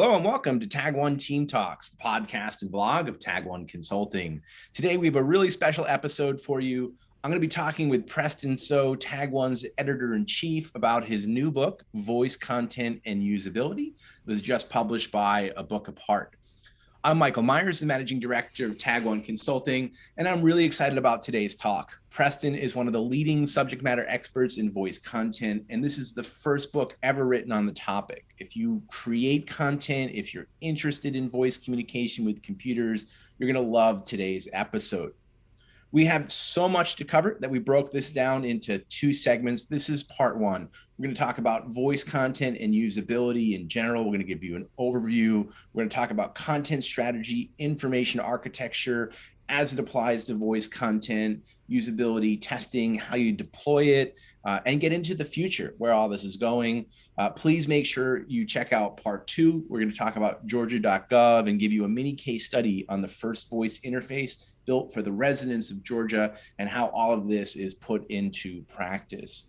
Hello and welcome to Tag1 Team Talks, the podcast and vlog of Tag1 Consulting. Today we have a really special episode for you. I'm going to be talking with Preston So, Tag1's editor-in-chief, about his new book, Voice Content and Usability. It was just published by A Book Apart. I'm Michael Myers, the managing director of Tag1 Consulting, and I'm really excited about today's talk. Preston is one of the leading subject matter experts in voice content, and this is the first book ever written on the topic. If you create content, if you're interested in voice communication with computers, you're going to love today's episode. We have so much to cover that we broke this down into two segments. This is part one. We're going to talk about voice content and usability in general. We're going to give you an overview. We're going to talk about content strategy, information architecture as it applies to voice content, usability, testing, how you deploy it, and get into the future where all this is going. Please make sure you check out part two. We're going to talk about GeorgiaGov and give you a mini case study on the first voice interface built for the residents of Georgia and how all of this is put into practice.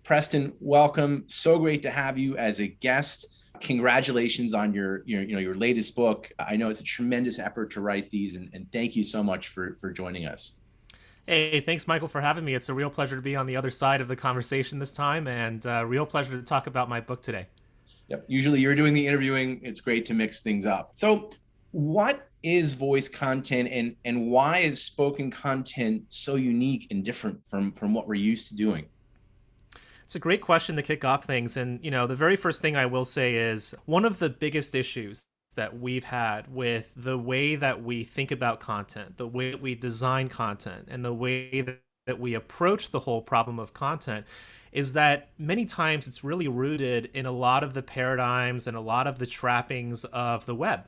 Preston, welcome. So great to have you as a guest. Congratulations on your latest book. I know it's a tremendous effort to write these, and thank you so much for joining us. Hey, thanks, Michael, for having me. It's a real pleasure to be on the other side of the conversation this time, and a real pleasure to talk about my book today. Yep. Usually you're doing the interviewing. It's great to mix things up. So what is voice content, and why is spoken content so unique and different from what we're used to doing? It's a great question to kick off things. And, the very first thing I will say is one of the biggest issues that we've had with the way that we think about content, the way that we design content, and the way that we approach the whole problem of content is that many times it's really rooted in a lot of the paradigms and a lot of the trappings of the web.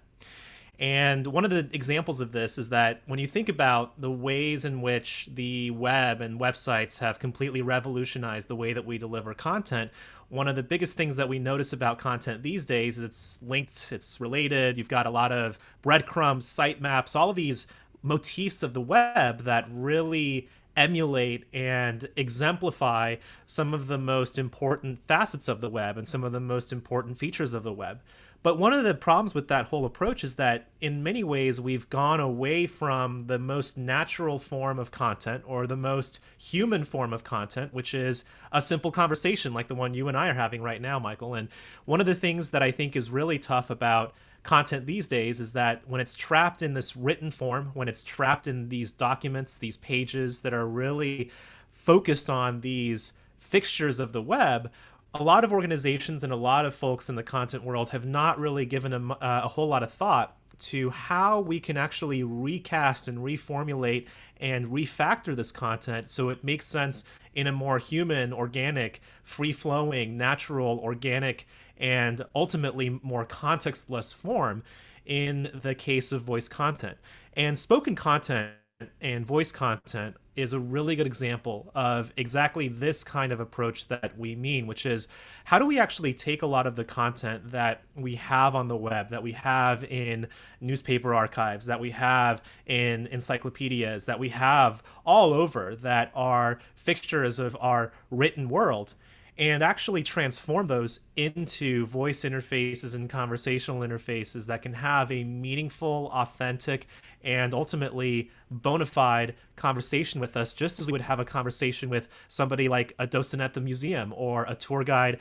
And one of the examples of this is that when you think about the ways in which the web and websites have completely revolutionized the way that we deliver content, one of the biggest things that we notice about content these days is it's linked, it's related, you've got a lot of breadcrumbs, sitemaps, all of these motifs of the web that really emulate and exemplify some of the most important facets of the web and some of the most important features of the web. But one of the problems with that whole approach is that in many ways we've gone away from the most natural form of content, or the most human form of content, which is a simple conversation like the one you and I are having right now, Michael. And one of the things that I think is really tough about content these days is that when it's trapped in this written form, when it's trapped in these documents, these pages that are really focused on these fixtures of the web, a lot of organizations and a lot of folks in the content world have not really given a whole lot of thought to how we can actually recast and reformulate and refactor this content so it makes sense in a more human, organic, free-flowing, natural, organic, and ultimately more contextless form in the case of voice content. And spoken content and voice content is a really good example of exactly this kind of approach that we mean, which is how do we actually take a lot of the content that we have on the web, that we have in newspaper archives, that we have in encyclopedias, that we have all over, that are fixtures of our written world, and actually transform those into voice interfaces and conversational interfaces that can have a meaningful, authentic, and ultimately bona fide conversation with us, just as we would have a conversation with somebody like a docent at the museum, or a tour guide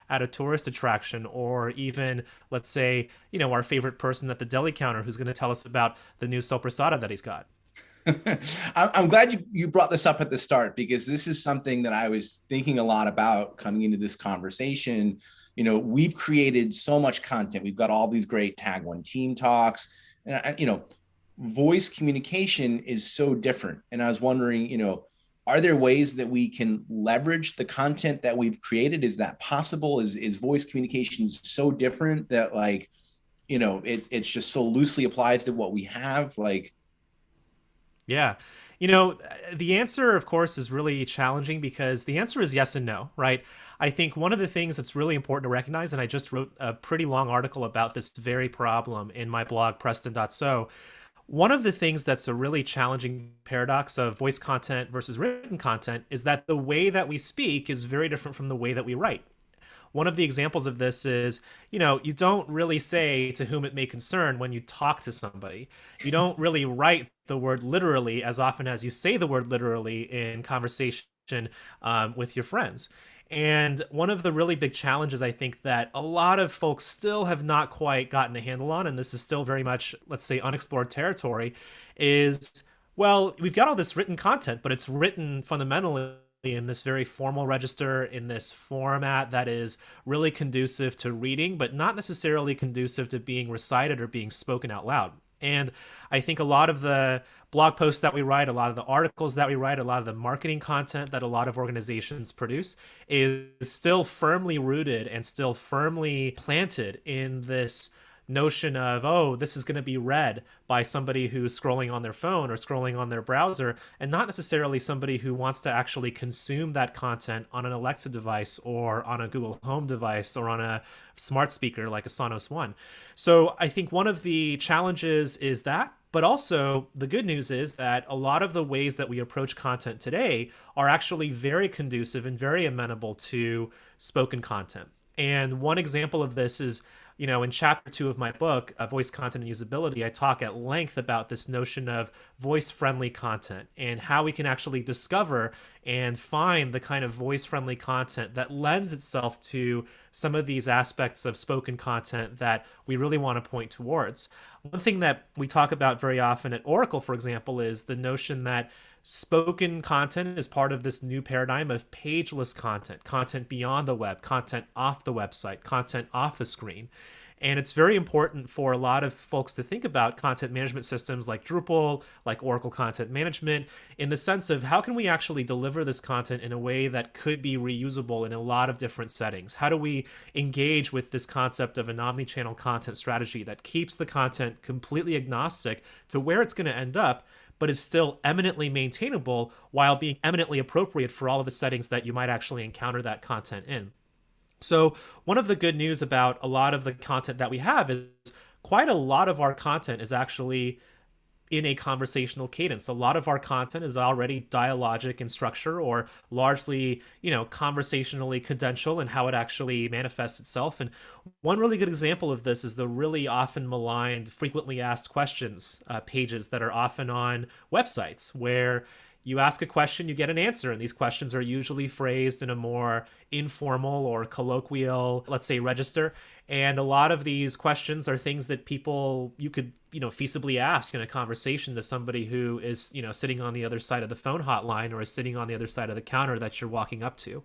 at a tourist attraction, or even, let's say, our favorite person at the deli counter who's going to tell us about the new sopressata that he's got. I'm glad you brought this up at the start, because this is something that I was thinking a lot about coming into this conversation. We've created so much content. We've got all these great Tag1 Team Talks, and voice communication is so different. And I was wondering, are there ways that we can leverage the content that we've created? Is that possible? Is voice communication so different that it's just so loosely applies to what we have? Yeah. The answer, of course, is really challenging because the answer is yes and no, right? I think one of the things that's really important to recognize, and I just wrote a pretty long article about this very problem in my blog, Preston.so. One of the things that's a really challenging paradox of voice content versus written content is that the way that we speak is very different from the way that we write. one of the examples of this is, you don't really say to whom it may concern when you talk to somebody. You don't really write the word literally as often as you say the word literally in conversation with your friends. And one of the really big challenges I think that a lot of folks still have not quite gotten a handle on, and this is still very much, let's say, unexplored territory, is, well, we've got all this written content, but it's written fundamentally in this very formal register, in this format that is really conducive to reading, but not necessarily conducive to being recited or being spoken out loud. And I think a lot of the blog posts that we write, a lot of the articles that we write, a lot of the marketing content that a lot of organizations produce is still firmly rooted and still firmly planted in this notion of, oh, this is going to be read by somebody who's scrolling on their phone or scrolling on their browser, and not necessarily somebody who wants to actually consume that content on an Alexa device or on a Google Home device or on a smart speaker like a Sonos One. So I think one of the challenges is that, but also the good news is that a lot of the ways that we approach content today are actually very conducive and very amenable to spoken content. And one example of this is, in chapter 2 of my book, Voice Content and Usability, I talk at length about this notion of voice-friendly content and how we can actually discover and find the kind of voice-friendly content that lends itself to some of these aspects of spoken content that we really want to point towards. One thing that we talk about very often at Oracle, for example, is the notion that spoken content is part of this new paradigm of pageless content, content beyond the web, content off the website, content off the screen. And it's very important for a lot of folks to think about content management systems like Drupal, like Oracle Content Management, in the sense of how can we actually deliver this content in a way that could be reusable in a lot of different settings? How do we engage with this concept of an omni-channel content strategy that keeps the content completely agnostic to where it's going to end up, but is still eminently maintainable while being eminently appropriate for all of the settings that you might actually encounter that content in? So one of the good news about a lot of the content that we have is quite a lot of our content is actually in a conversational cadence. A lot of our content is already dialogic in structure or largely, conversationally cadential in how it actually manifests itself. And one really good example of this is the really often maligned, frequently asked questions pages that are often on websites where you ask a question, you get an answer, and these questions are usually phrased in a more informal or colloquial, let's say, register. And a lot of these questions are things that you could, feasibly ask in a conversation to somebody who is, sitting on the other side of the phone hotline or is sitting on the other side of the counter that you're walking up to.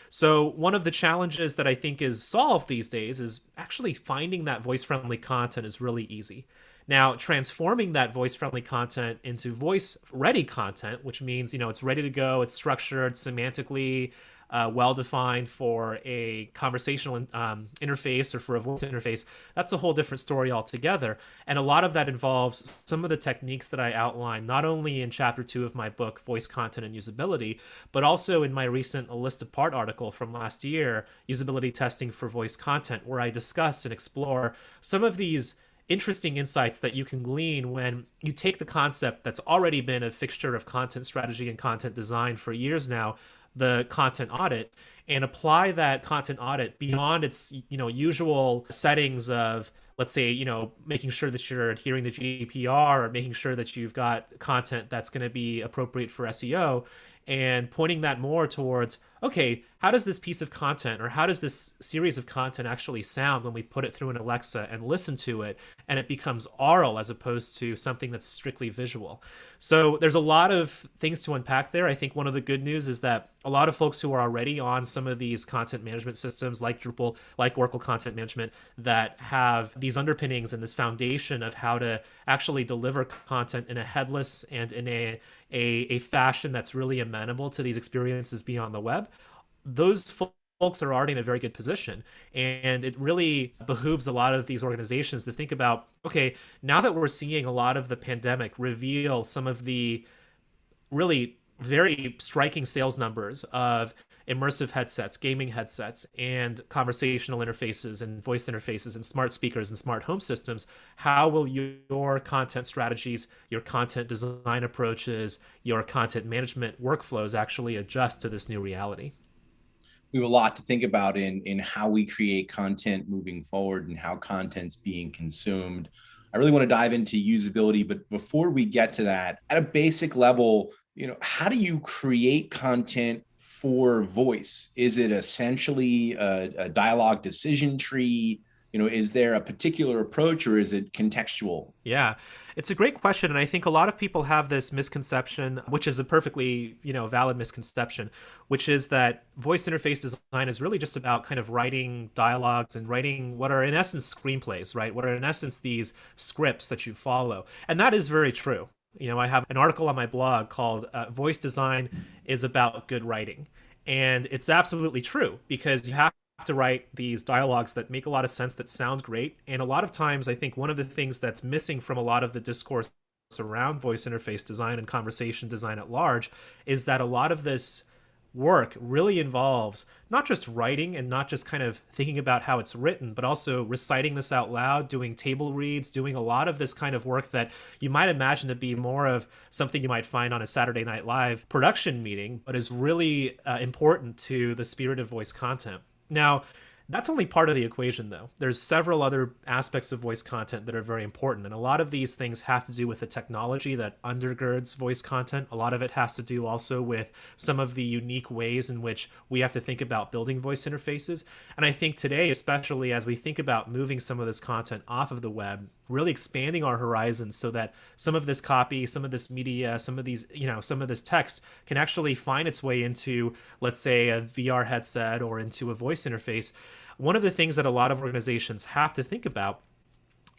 So one of the challenges that I think is solved these days is actually finding that voice-friendly content is really easy. Now, transforming that voice-friendly content into voice-ready content, which means, it's ready to go, it's structured, semantically well-defined for a conversational interface or for a voice interface, that's a whole different story altogether. And a lot of that involves some of the techniques that I outline, not only in chapter 2 of my book, Voice Content and Usability, but also in my recent A List Apart article from last year, Usability Testing for Voice Content, where I discuss and explore some of these interesting insights that you can glean when you take the concept that's already been a fixture of content strategy and content design for years now, the content audit, and apply that content audit beyond its usual settings of, let's say, making sure that you're adhering to GDPR or making sure that you've got content that's going to be appropriate for SEO, and pointing that more towards, okay, how does this piece of content or how does this series of content actually sound when we put it through an Alexa and listen to it and it becomes aural as opposed to something that's strictly visual? So there's a lot of things to unpack there. I think one of the good news is that a lot of folks who are already on some of these content management systems like Drupal, like Oracle Content Management, that have these underpinnings and this foundation of how to actually deliver content in a headless and in a fashion that's really amenable to these experiences beyond the web, those folks are already in a very good position. And it really behooves a lot of these organizations to think about, okay, now that we're seeing a lot of the pandemic reveal some of the really very striking sales numbers of immersive headsets, gaming headsets, and conversational interfaces and voice interfaces and smart speakers and smart home systems, how will your content strategies, your content design approaches, your content management workflows actually adjust to this new reality? We have a lot to think about in how we create content moving forward and how content's being consumed. I really want to dive into usability, but before we get to that, at a basic level, how do you create content for voice? Is it essentially a dialogue decision tree? Is there a particular approach, or is it contextual? Yeah, it's a great question. And I think a lot of people have this misconception, which is a perfectly, valid misconception, which is that voice interface design is really just about kind of writing dialogues and writing what are in essence screenplays, right? What are in essence these scripts that you follow. And that is very true. I have an article on my blog called Voice Design is About Good Writing. And it's absolutely true because you have to write these dialogues that make a lot of sense, that sound great. And a lot of times, I think one of the things that's missing from a lot of the discourse around voice interface design and conversation design at large is that a lot of this work really involves not just writing and not just kind of thinking about how it's written, but also reciting this out loud, doing table reads, doing a lot of this kind of work that you might imagine to be more of something you might find on a Saturday Night Live production meeting, but is really important to the spirit of voice content. Now, that's only part of the equation, though. There's several other aspects of voice content that are very important, and a lot of these things have to do with the technology that undergirds voice content. A lot of it has to do also with some of the unique ways in which we have to think about building voice interfaces. And I think today, especially as we think about moving some of this content off of the web, really expanding our horizons so that some of this copy, some of this media, some of these, some of this text can actually find its way into, let's say, a VR headset or into a voice interface. One of the things that a lot of organizations have to think about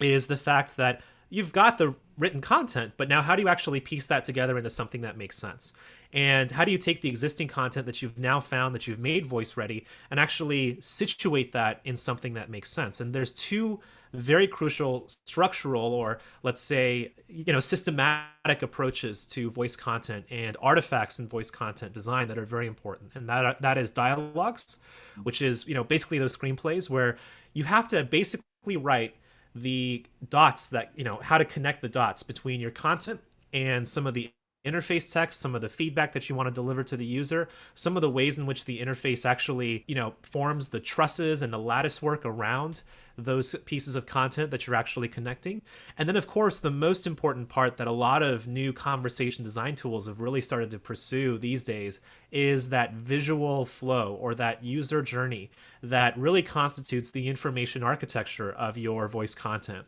is the fact that you've got the written content, but now how do you actually piece that together into something that makes sense? And how do you take the existing content that you've now found, that you've made voice ready, and actually situate that in something that makes sense? And there's two very crucial structural, or let's say, systematic approaches to voice content and artifacts in voice content design that are very important. And that is dialogues, which is, basically those screenplays where you have to basically write the dots that, how to connect the dots between your content and some of the interface text, some of the feedback that you want to deliver to the user, some of the ways in which the interface actually, forms the trusses and the lattice work around those pieces of content that you're actually connecting. And then, of course, the most important part that a lot of new conversation design tools have really started to pursue these days is that visual flow, or that user journey that really constitutes the information architecture of your voice content.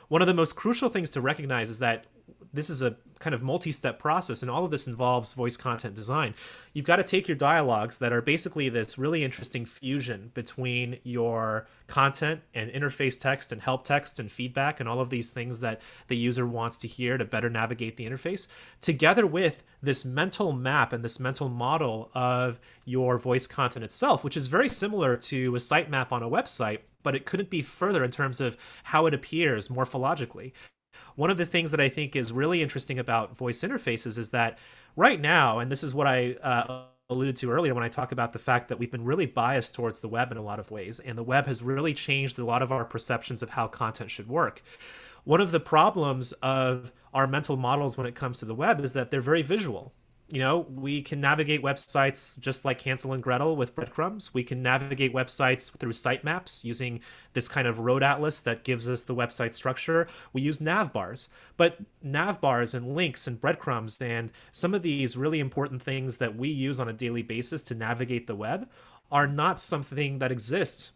One of the most crucial things to recognize is that this is a kind of multi-step process, and all of this involves voice content design. You've got to take your dialogues that are basically this really interesting fusion between your content and interface text and help text and feedback and all of these things that the user wants to hear to better navigate the interface, together with this mental map and this mental model of your voice content itself, which is very similar to a sitemap on a website, but it couldn't be further in terms of how it appears morphologically. One of the things that I think is really interesting about voice interfaces is that right now, and this is what I alluded to earlier when I talk about the fact that we've been really biased towards the web in a lot of ways, and the web has really changed a lot of our perceptions of how content should work. One of the problems of our mental models when it comes to the web is that they're very visual. We can navigate websites just like Hansel and Gretel with breadcrumbs. We can navigate websites through sitemaps using this kind of road atlas that gives us the website structure. We use nav bars, but nav bars and links and breadcrumbs and some of these really important things that we use on a daily basis to navigate the web are not something that exists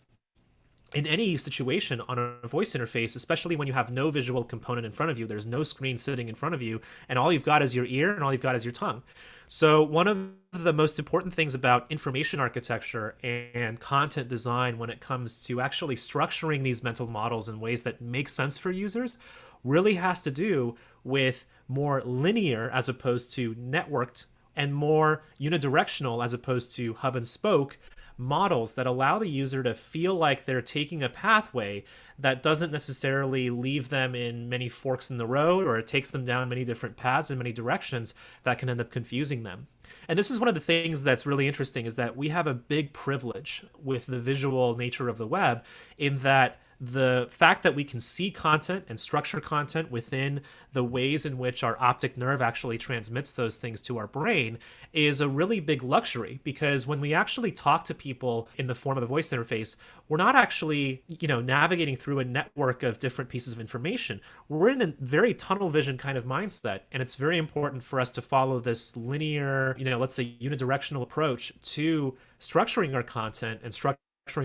in any situation on a voice interface, especially when you have no visual component in front of you. There's no screen sitting in front of you, and all you've got is your ear and all you've got is your tongue. So one of the most important things about information architecture and content design when it comes to actually structuring these mental models in ways that make sense for users really has to do with more linear as opposed to networked, and more unidirectional as opposed to hub and spoke models that allow the user to feel like they're taking a pathway that doesn't necessarily leave them in many forks in the road, or it takes them down many different paths in many directions that can end up confusing them. And this is one of the things that's really interesting, is that we have a big privilege with the visual nature of the web, in that the fact that we can see content and structure content within the ways in which our optic nerve actually transmits those things to our brain is a really big luxury, because when we actually talk to people in the form of a voice interface, we're not actually, navigating through a network of different pieces of information. We're in a very tunnel vision kind of mindset, and it's very important for us to follow this linear, let's say unidirectional approach to structuring our content and structuring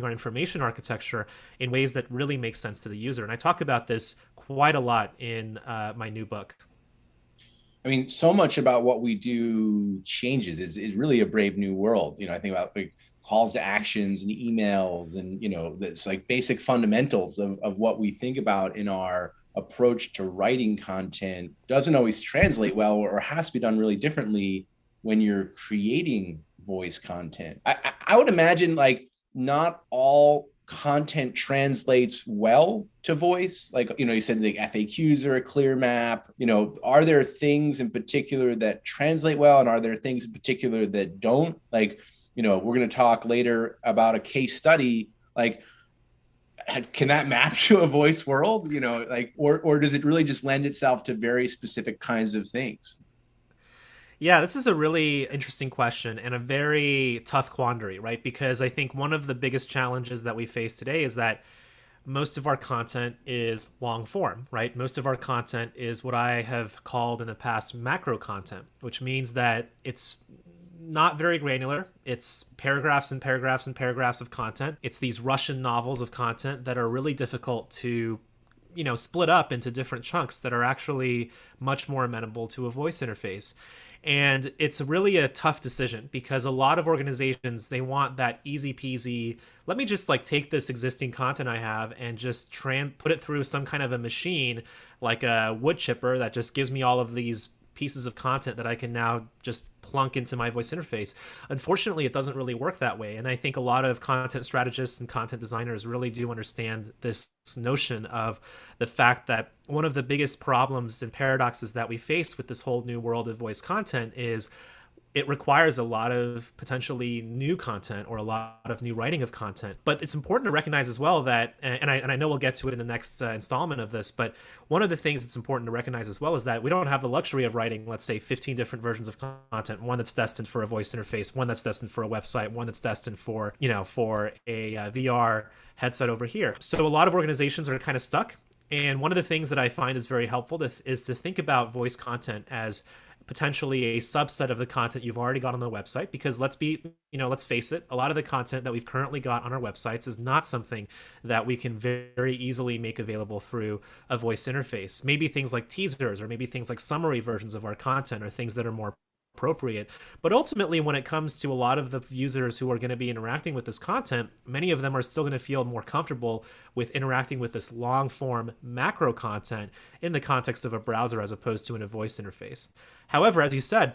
our information architecture in ways that really make sense to the user. And I talk about this quite a lot in my new book. I mean, so much about what we do changes. Is really a brave new world. I think about like calls to actions and emails, and that's like basic fundamentals of what we think about in our approach to writing content doesn't always translate well, or has to be done really differently when you're creating voice content. I would imagine like not all content translates well to voice. Like, you said the FAQs are a clear map. Are there things in particular that translate well, and are there things in particular that don't? Like, we're going to talk later about a case study. Like, can that map to a voice world? Like, or does it really just lend itself to very specific kinds of things? Yeah, this is a really interesting question and a very tough quandary, right? Because I think one of the biggest challenges that we face today is that most of our content is long form, right? Most of our content is what I have called in the past macro content, which means that it's not very granular. It's paragraphs and paragraphs and paragraphs of content. It's these Russian novels of content that are really difficult to split up into different chunks that are actually much more amenable to a voice interface. And it's really a tough decision, because a lot of organizations, they want that easy peasy, let me just like take this existing content I have and just put it through some kind of a machine, like a wood chipper that just gives me all of these pieces of content that I can now just plunk into my voice interface. Unfortunately, it doesn't really work that way. And I think a lot of content strategists and content designers really do understand this notion of the fact that one of the biggest problems and paradoxes that we face with this whole new world of voice content is it requires a lot of potentially new content or a lot of new writing of content. But it's important to recognize as well that, and I know we'll get to it in the next installment of this, but one of the things that's important to recognize as well is that we don't have the luxury of writing, let's say, 15 different versions of content, one that's destined for a voice interface, one that's destined for a website, one that's destined for, for a VR headset over here. So a lot of organizations are kind of stuck. And one of the things that I find is very helpful is to think about voice content as potentially a subset of the content you've already got on the website, because let's face it, a lot of the content that we've currently got on our websites is not something that we can very easily make available through a voice interface. Maybe things like teasers, or maybe things like summary versions of our content, or things that are more appropriate. But ultimately, when it comes to a lot of the users who are going to be interacting with this content, many of them are still going to feel more comfortable with interacting with this long form macro content in the context of a browser as opposed to in a voice interface. However, as you said,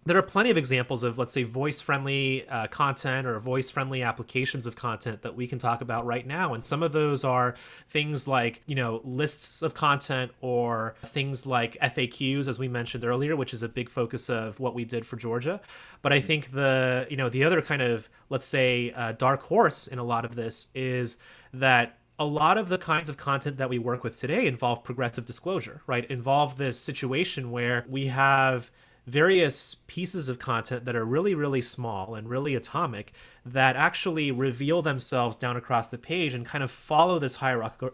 there are plenty of examples of, let's say, voice-friendly content or voice-friendly applications of content that we can talk about right now. And some of those are things like, lists of content, or things like FAQs, as we mentioned earlier, which is a big focus of what we did for Georgia. But I think the other kind of, let's say, dark horse in a lot of this is that a lot of the kinds of content that we work with today involve progressive disclosure, right? Involve this situation where we have various pieces of content that are really, really small and really atomic that actually reveal themselves down across the page and kind of follow this hierarchical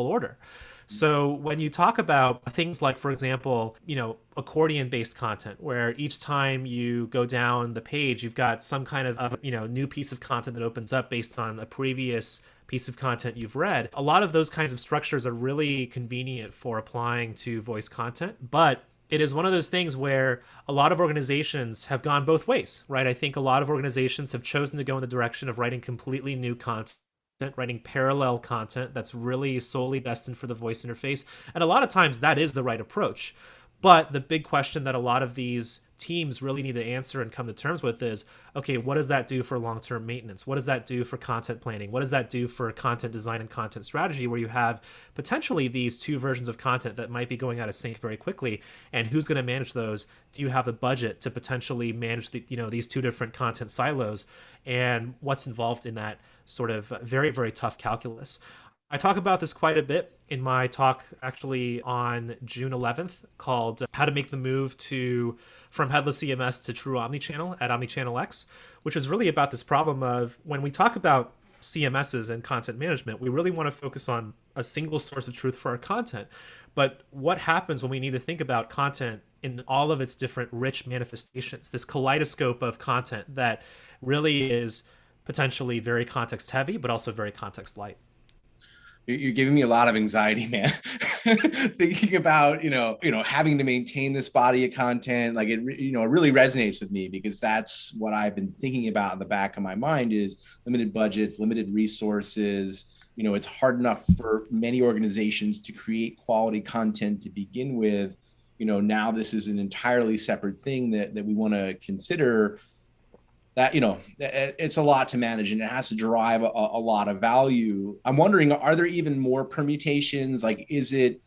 order. So when you talk about things like, for example, accordion-based content, where each time you go down the page, you've got some kind of new piece of content that opens up based on a previous piece of content you've read. A lot of those kinds of structures are really convenient for applying to voice content, but it is one of those things where a lot of organizations have gone both ways, right? I think a lot of organizations have chosen to go in the direction of writing completely new content, writing parallel content that's really solely destined for the voice interface. And a lot of times that is the right approach. But the big question that a lot of these teams really need to answer and come to terms with is, okay, what does that do for long-term maintenance? What does that do for content planning? What does that do for content design and content strategy, where you have potentially these two versions of content that might be going out of sync very quickly? And who's going to manage those? Do you have the budget to potentially manage these two different content silos? And what's involved in that sort of very, very tough calculus? I talk about this quite a bit in my talk actually on June 11th called How to Make the Move from Headless CMS to True Omnichannel at Omnichannel X, which is really about this problem of when we talk about CMSs and content management, we really want to focus on a single source of truth for our content. But what happens when we need to think about content in all of its different rich manifestations, this kaleidoscope of content that really is potentially very context heavy, but also very context light? You're giving me a lot of anxiety, man. Thinking about, having to maintain this body of content, like it really resonates with me, because that's what I've been thinking about in the back of my mind is limited budgets, limited resources. It's hard enough for many organizations to create quality content to begin with. Now this is an entirely separate thing that we want to consider. That it's a lot to manage, and it has to derive a lot of value. I'm wondering, are there even more permutations? Like, is it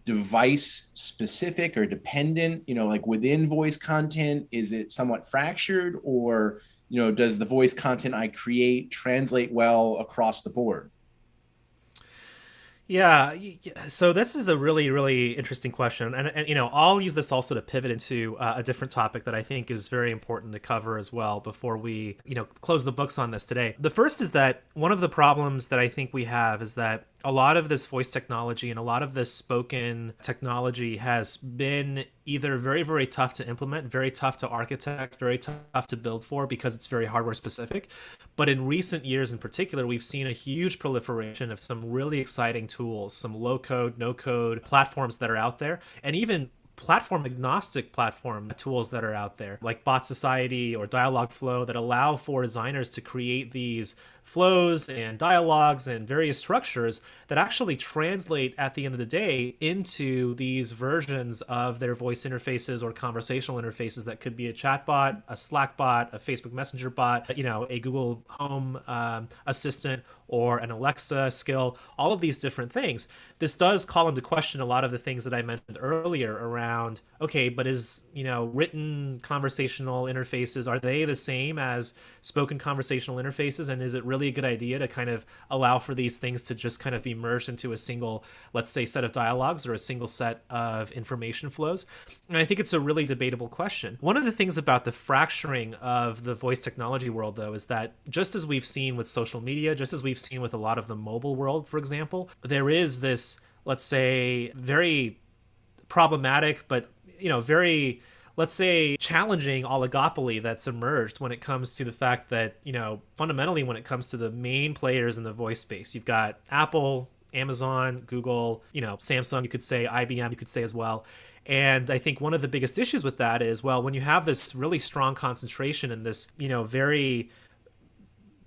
device specific or dependent? Like within voice content, is it somewhat fractured, or does the voice content I create translate well across the board? Yeah, so this is a really, really interesting question, and I'll use this also to pivot into a different topic that I think is very important to cover as well before we close the books on this today. The first is that one of the problems that I think we have is that a lot of this voice technology and a lot of this spoken technology has been either very, very tough to implement, very tough to architect, very tough to build for because it's very hardware specific. But in recent years in particular, we've seen a huge proliferation of some really exciting tools, some low code, no code platforms that are out there, and even platform agnostic platform tools that are out there, like Bot Society or Dialogflow, that allow for designers to create these flows and dialogues and various structures that actually translate at the end of the day into these versions of their voice interfaces or conversational interfaces that could be a chat bot, a Slack bot, a Facebook Messenger bot, a Google Home assistant, or an Alexa skill, all of these different things. This does call into question a lot of the things that I mentioned earlier around, okay, but is, written conversational interfaces, are they the same as spoken conversational interfaces? And is it really a good idea to kind of allow for these things to just kind of be merged into a single, let's say, set of dialogues or a single set of information flows? And I think it's a really debatable question. One of the things about the fracturing of the voice technology world, though, is that just as we've seen with social media, just as we've seen with a lot of the mobile world, for example, there is this, let's say, very problematic, but very, let's say, challenging oligopoly that's emerged when it comes to the fact that, fundamentally when it comes to the main players in the voice space, you've got Apple, Amazon, Google, Samsung, you could say, IBM, you could say as well. And I think one of the biggest issues with that is, well, when you have this really strong concentration and this, very,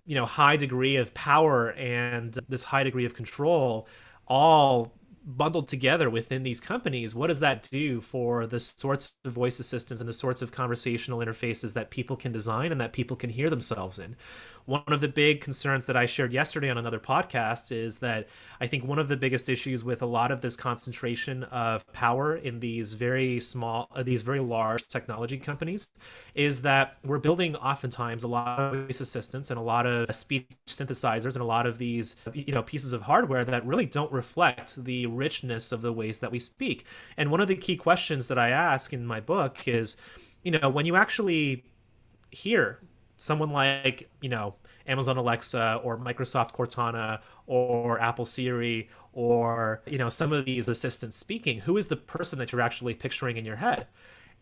high degree of power and this high degree of control, all bundled together within these companies, what does that do for the sorts of voice assistants and the sorts of conversational interfaces that people can design and that people can hear themselves in? One of the big concerns that I shared yesterday on another podcast is that I think one of the biggest issues with a lot of this concentration of power in these very large technology companies is that we're building oftentimes a lot of voice assistants and a lot of speech synthesizers and a lot of these, pieces of hardware that really don't reflect the richness of the ways that we speak. And one of the key questions that I ask in my book is, when you actually hear someone like, Amazon Alexa or Microsoft Cortana or Apple Siri or, some of these assistants speaking, who is the person that you're actually picturing in your head?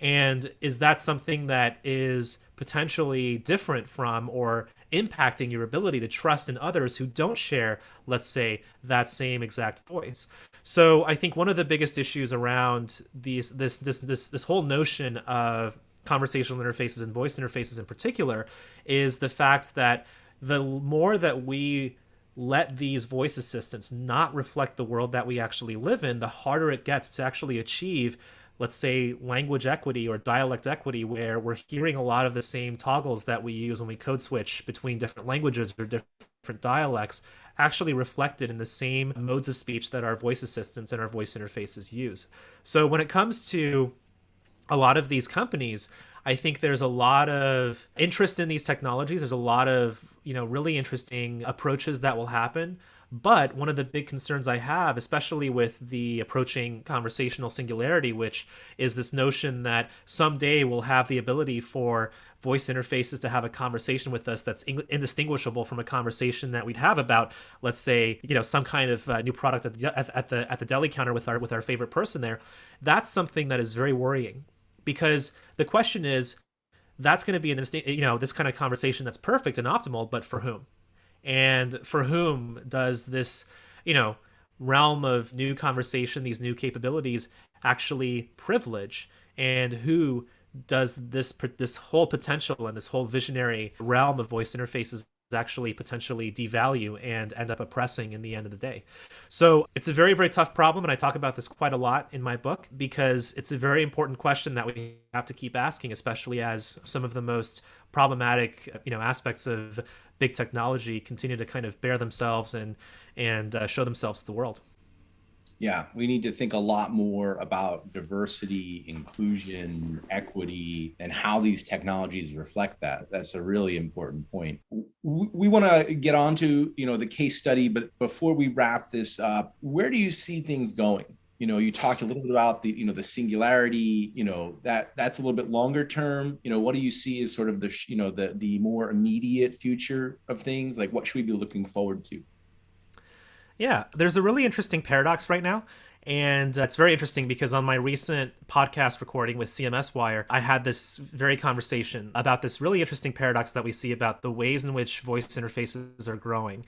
And is that something that is potentially different from or impacting your ability to trust in others who don't share, let's say, that same exact voice? So I think one of the biggest issues around this whole notion of conversational interfaces and voice interfaces in particular is the fact that the more that we let these voice assistants not reflect the world that we actually live in, the harder it gets to actually achieve let's say, language equity or dialect equity, where we're hearing a lot of the same toggles that we use when we code switch between different languages or different dialects actually reflected in the same modes of speech that our voice assistants and our voice interfaces use. So when it comes to a lot of these companies, I think there's a lot of interest in these technologies. There's a lot of, really interesting approaches that will happen. But one of the big concerns I have, especially with the approaching conversational singularity, which is this notion that someday we'll have the ability for voice interfaces to have a conversation with us that's indistinguishable from a conversation that we'd have about, let's say, some kind of new product at the deli counter with our favorite person there. That's something that is very worrying, because the question is, that's going to be this kind of conversation that's perfect and optimal, but for whom? And for whom does this, realm of new conversation, these new capabilities actually privilege? And who does this whole potential and this whole visionary realm of voice interfaces actually potentially devalue and end up oppressing in the end of the day? So it's a very, very tough problem. And I talk about this quite a lot in my book, because it's a very important question that we have to keep asking, especially as some of the most problematic, aspects of big technology continue to kind of bear themselves and show themselves to the world. Yeah, we need to think a lot more about diversity, inclusion, equity, and how these technologies reflect that. That's a really important point. We want to get on to, the case study, but before we wrap this up, where do you see things going? You talked a little bit about the singularity, that's a little bit longer term. What do you see as sort of the more immediate future of things? Like, what should we be looking forward to? Yeah, there's a really interesting paradox right now. And it's very interesting because on my recent podcast recording with CMS Wire, I had this very conversation about this really interesting paradox that we see about the ways in which voice interfaces are growing.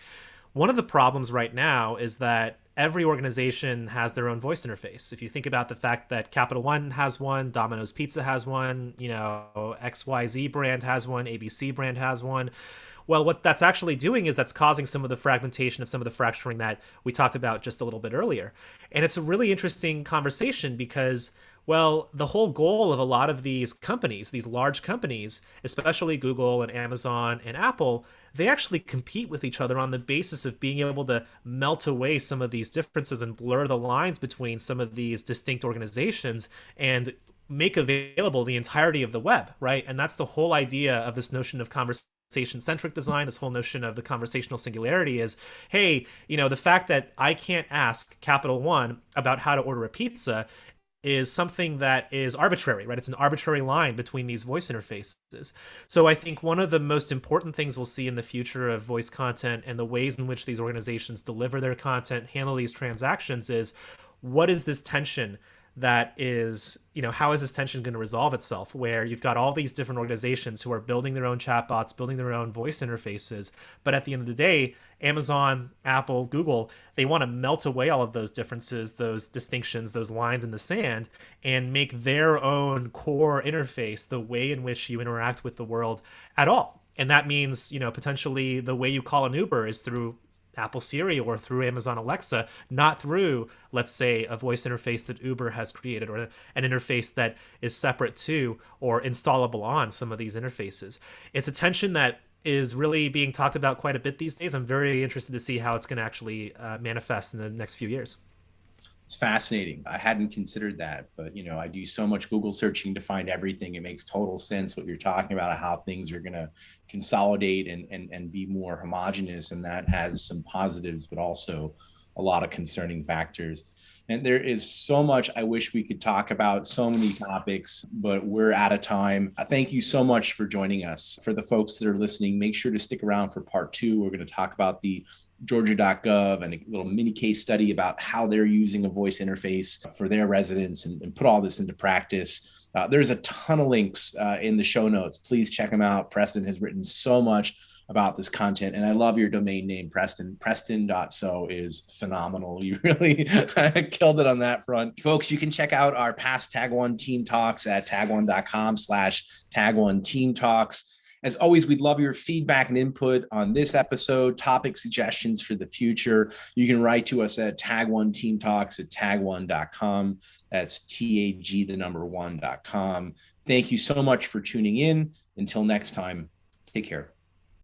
One of the problems right now is that every organization has their own voice interface. If you think about the fact that Capital One has one, Domino's Pizza has one, XYZ brand has one, ABC brand has one. Well, what that's actually doing is that's causing some of the fragmentation and some of the fracturing that we talked about just a little bit earlier. And it's a really interesting conversation because, well, the whole goal of a lot of these companies, these large companies, especially Google and Amazon and Apple, they actually compete with each other on the basis of being able to melt away some of these differences and blur the lines between some of these distinct organizations and make available the entirety of the web, right? And that's the whole idea of this notion of conversation-centric design, this whole notion of the conversational singularity is, hey, the fact that I can't ask Capital One about how to order a pizza is something that is arbitrary, right? It's an arbitrary line between these voice interfaces. So I think one of the most important things we'll see in the future of voice content and the ways in which these organizations deliver their content, handle these transactions is, what is this tension that is, how is this tension going to resolve itself, where you've got all these different organizations who are building their own chatbots, building their own voice interfaces, but at the end of the day, Amazon, Apple, Google, they want to melt away all of those differences, those distinctions, those lines in the sand, and make their own core interface the way in which you interact with the world at all. And that means, potentially the way you call an Uber is through Apple Siri or through Amazon Alexa, not through, let's say, a voice interface that Uber has created or an interface that is separate to or installable on some of these interfaces. It's a tension that is really being talked about quite a bit these days. I'm very interested to see how it's going to actually manifest in the next few years. It's fascinating. I hadn't considered that, but I do so much Google searching to find everything. It makes total sense what you're talking about, how things are going to consolidate and be more homogenous. And that has some positives, but also a lot of concerning factors. And there is so much I wish we could talk about, so many topics, but we're out of time. Thank you so much for joining us. For the folks that are listening, make sure to stick around for part 2. We're going to talk about the Georgia.gov and a little mini case study about how they're using a voice interface for their residents and put all this into practice. There's a ton of links in the show notes. Please check them out. Preston has written so much about this content, and I love your domain name, Preston. Preston.so is phenomenal. You really killed it on that front. Folks, you can check out our past Tag1 Team Talks at tag1.com/Tag1 Team Talks. As always, we'd love your feedback and input on this episode, topic suggestions for the future. You can write to us at Tag1 Team Talks at tag1.com. That's TAG, the number 1.com. Thank you so much for tuning in. Until next time, take care.